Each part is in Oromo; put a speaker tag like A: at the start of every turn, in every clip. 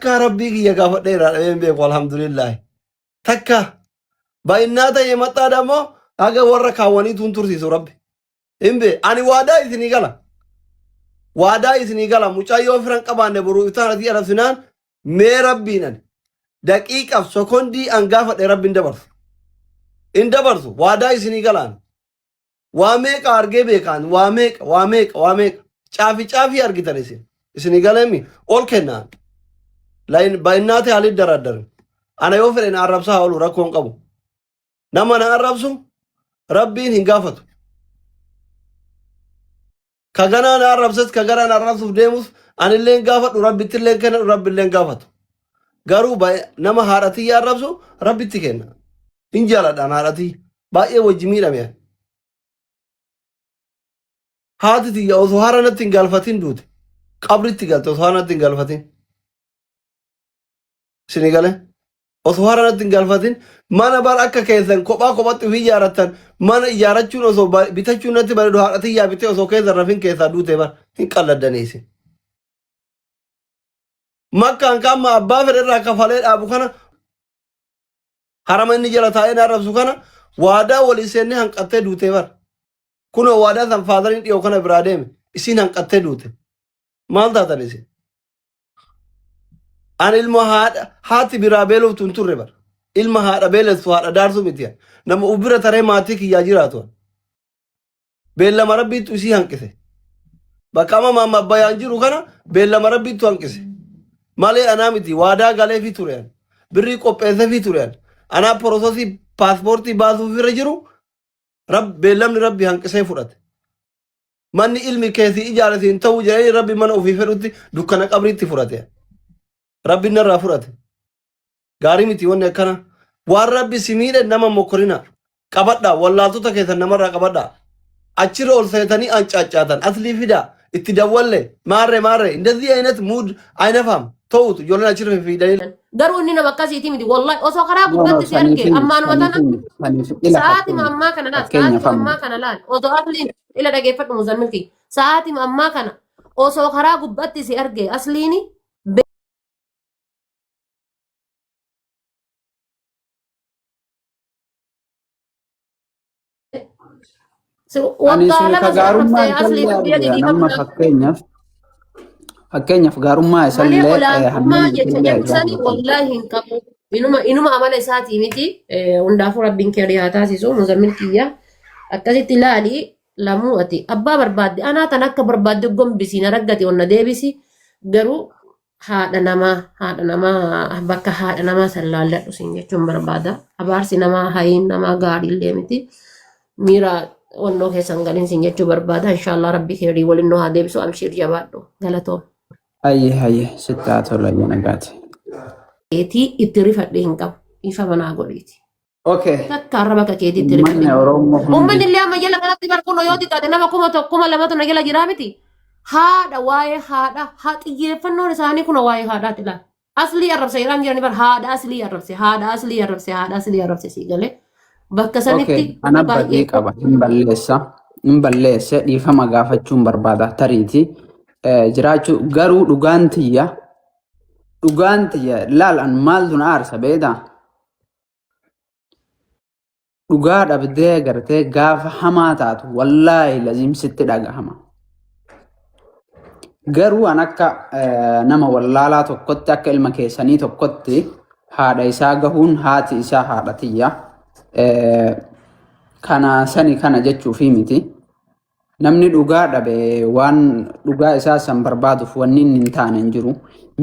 A: تكا ربي يا قافة ديرا بيك والحمد لله تكا بايناتا يمتا دمو اگا ورا كاواني تنترسي سو ربي امبي اني وادا اذني قلا وادا اذني قلا مچايو فرن قبان برو اتانا دي رفنان مي ربينا دقيقة سكوندي ان قافة ربي اندبرس وادا اذني قلا واميك ارگه بيكان واميك چافي ارگي تنسي اسني قلمي اول كنان لاين بايناتي علي درادر انا يوفر ان عربسها اولو ركون قبو نما نعربسو ربين هنقافتو كغانا نعربست كغانا نعربسو ديموس ان اللي هنقافت ربي تلين كان ربي اللي هنقافتو غارو باي نما هارتي يعربسو ربي تكينا انجالا دان هارتي باي وجميلا ميا هاتي يا وزهارة نتنقالفتين دوت قبري تقالت وزهارة نتنقالفتين سيني قاله وزهارة نتنقالفتين ما نبار أكا كيسان كوبا تفي جارتان ما نجارتشون وزو بيتشون نتبار دوهارتي يا بيتي وزو كيسان رفين كيسان دوت بار هنقال لدنيسي ما كان كاما أبا فرر كفالين أبو خانا حرمان نجلا تاين عرب سوكانا وادا وليسيني هنقاتي دوت بار كنا وادا سن فادرين يوكنا براديم اسين هنقاتي دوت مال داتانيسي أنا المهاد هاتي برابيلو تنتور بر المهاد بيل سوار دارسو متيا نما أبرة ترى ماتيك ياجراتو بيل مربي توسي هنكسه بكما ما بيانجرو كنا بيل مربي تو هنكسه مالي أنا متي وادا غالي في توريان بريكو بيسه في توريان أنا بروسوسي باسبورتي بازو في رجرو رب بيلم ربي هنكسه فرات ماني علمي كيسي إجارة انتو جاي ربي من أوفي فروتي دكانا قبريتي فراتي ربي نرى فراتي غاري متي وني كنا وار ربي سمير نما مكرنا قبدا والله تو تكيت نمر قبدا اچير اول سيتاني انچاچاتن اصلي فيدا اتدول ماره እንደዚህ አይነት ሙድ አይነፋም ተውት ጆልና اچير في دليل
B: درو اننا بقاسيتي مدي والله اوسو خرا غبت سيركي اما نوتنا ساعتي ما كان لا ساعتي ما كان لا اوسو اصلي الى دغيفت مزملتي ساعتي ما كان اوسو خرا غبت سيركي اصليني
C: Ani suni ka gaarummaa isallee nama fakkeenyaaf gaarummaa isallee
B: hamma jecha wallahi hin qabu inuma amala isaati miti hundaafuu rabbiin kee dhiyaa taasisu muzammil kiyya akkasitti ilaali lamuu ati abbaa barbaadde anaa tan akka barbaadde gombisiin araggate onna deebisi garuu haadha namaa bakka haadha namaa sallaalladhu siin jechuun barbaada abaarsi namaa hayiin namaa gaariillee miti miira ونو كيسان غالين سينجتو بربادا ان شاء الله ربي خيري ولنو هادي بسو امشير جبادو غلطو
C: اي ستات ولا جنغات
B: ايتي اتريفت دينكم يفهمنا غوريتي
C: اوكي
B: تكربك كيدي اتريفت امن اللي ما يلا غلطي بركونو يودي قادنا ما كوما لما تو نجلا جرامتي هذا واي هذا يفنو لساني كنا واي هذا تلا اصلي الرب سيران جراني بر هذا اصلي الرب سي هذا اصلي الرب سي غله bakka sanitti
C: ana baay'ee qaba hin balleessa dhiifama gaafachuun barbaada tariiti jiraachuu garuu dhugaan tiyya laal an maaltu na aarsa beeda dhugaa dhabdee gartee gaafa hamaa taatu wallaahi lazim sitti dhagahama garuu an akka nama wallaalaa tokkotti akka ilma keessanii tokkotti haadha isaa gahuun haati isaa haadha tiyya kana sani kana jechuufi miti namni dhugaa dhabe waan dhugaa isaa san barbaaduuf wanni hin taane hin jiru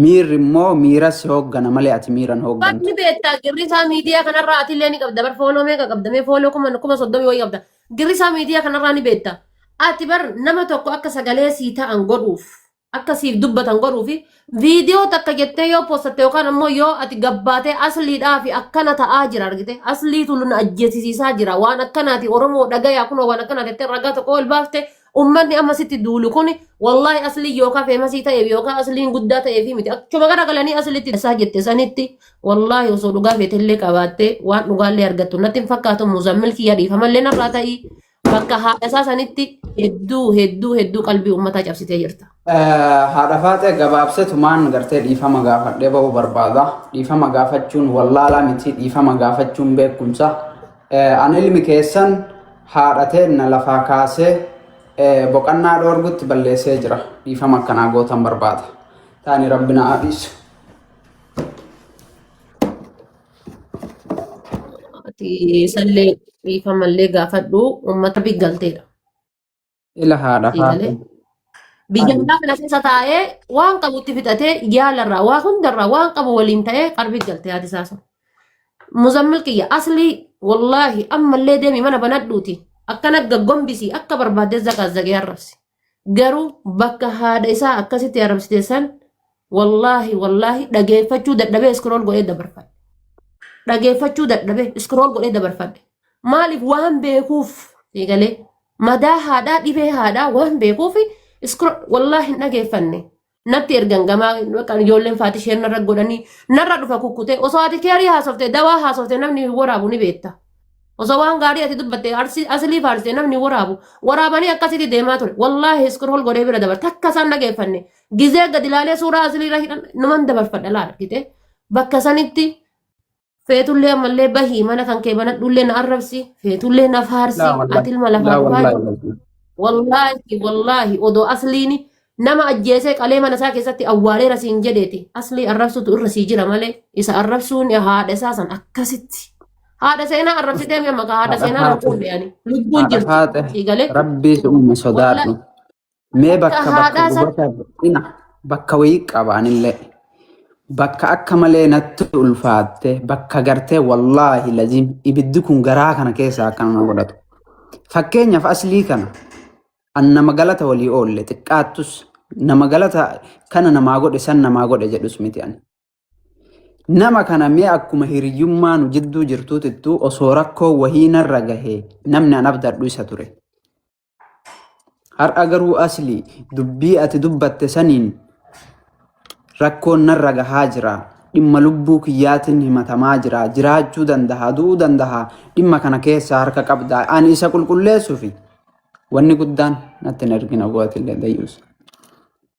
C: miirri immoo miira si hooggana malee ati miiran hooggantu
B: bakni beektaa girrisaa miidiyaa kanarraa ati illee ni qabda bar fooloo meeqa qabda mee fooloo kuma soddomii wayii qabda girrisaa miidiyaa kanarraa ni beekta ati bar nama tokko akka sagalee sii ta'an godhuuf akka siif dubbatan godhuufi viidiyoo takka jettee yoo postatte yookaan ammoo yoo ati gabbaatee asliidhaa fi akkana ta'aa jira argite asliitu nu ajjeesisiisaa jira waan akkanaati oromoo dhagayaa kun waan akkanaati jettee ragaa tokko ol baafte ummanni amma sitti duulu kun wallahi aslii yookaan feemasii ta'eef yookaan asliin guddaa ta'eef miti akkuma garagalanii asliitti isaa jette sanitti wallahi osoo dhugaa feetellee qabaattee waan dhugaallee argattu natti hin fakkaatu muzammil kiyya dhiifamallee narraa ta'ii bakka haadha isaa sanitti hedduu qalbii uummataa cabsitee jirta.
C: Haadha faatee gabaabsetumaan gartee dhiifama gaafadhee ba'uu barbaada. Dhiifama gaafachuun wallaalaa miti, dhiifama gaafachuun beekumsa. Ani ilmi keessan haadhateen na lafaa kaasee boqannaa dhoorgutti balleessee jira. Dhiifama akkanaa gootan barbaada. Taani rabbi na abiisu.
B: Sallee dhiifamallee gaafadhu uummata biggalteedha.
C: Ila haadha faatee.
B: Biyya alaa kana keessa taa'ee waan qabutti fixatee yaalarraa waa hundarraa waan qabu waliin ta'ee qarbii galtee yaadi isaasa. Muzammil kiyya aslii wallaahi ammallee deemi mana banadhuuti akkana gaggombisii akka barbaadde zaqaazaqee arrabsi. Garuu bakka haadha isaa akkasitti arrabsiteessan wallaahi dhageeffachuu dadhabee iskrool godhee dabarfadhe. Dhageeffachuu dadhabee iskrool godhee dabarfadhe. Maaliif waan beekuuf eegalee madaa haadhaa dhibee haadhaa waan beekuuf wallaahi hin dhageeffanne. Natti ergan gamaa ijoolleen faati isheen narra godhanii narra dhufa kukkutee osoo ati keerii haasoftee dawaa haasoftee namni waraabu ni beekta. Osoo waan gaarii ati dubbattee aslii faarsitee namni waraabu waraabanii akkasitti deemaa ture. Wallaahi iskrool godhee bira dabarte akka isaan dhageeffanne gizee gadi ilaalee suuraa asliirra hidhan numan dabarfadha laala argite bakka sanitti feetullee ammallee bahii mana kan kee banadhullee na arrabsi feetullee na faarsi ati ilma lafaa dhufaa wallaahi odoo asliini nama ajjeesee qalee mana isaa keessatti awwaalee siin jedheeti aslii arrabsutu irra sii jira malee isa arrabsuun haadha isaa san akkasitti haadha seenaa arrabsitee mi'a maqaa haadha seenaa rakkuun yaani lubbuun jirtu siigalee
C: rabbii umma sodaadhu mee bakka wayii qabaanillee bakka akka malee natti ulfaatte bakka gartee wallaahi lazim ibiddi kun garaa kana keessaa akka nama godhatu fakkeenyaaf aslii kana an nama galata walii oolle xiqqaattus nama galata kana namaa godhe san namaa godhe jedhus miti ani. Nama kana mee akkuma hiriyyummaa nu jidduu jirtuutittuu osoo rakkoo wahii narra gahee namni an abdadhu isa ture. Har'a garuu aslii dubbii ati dubbatte saniin rakkoon narra gahaa jira. Dhimma lubbuu kiyyaatiin himatamaa jira. Jiraachuu danda'a, du'uu danda'a. Dhimma kana keessaa harka qabda. Ani isa qulqulleessuufi wanni guddaan natti hin argina bu'aatillee dayyuusa.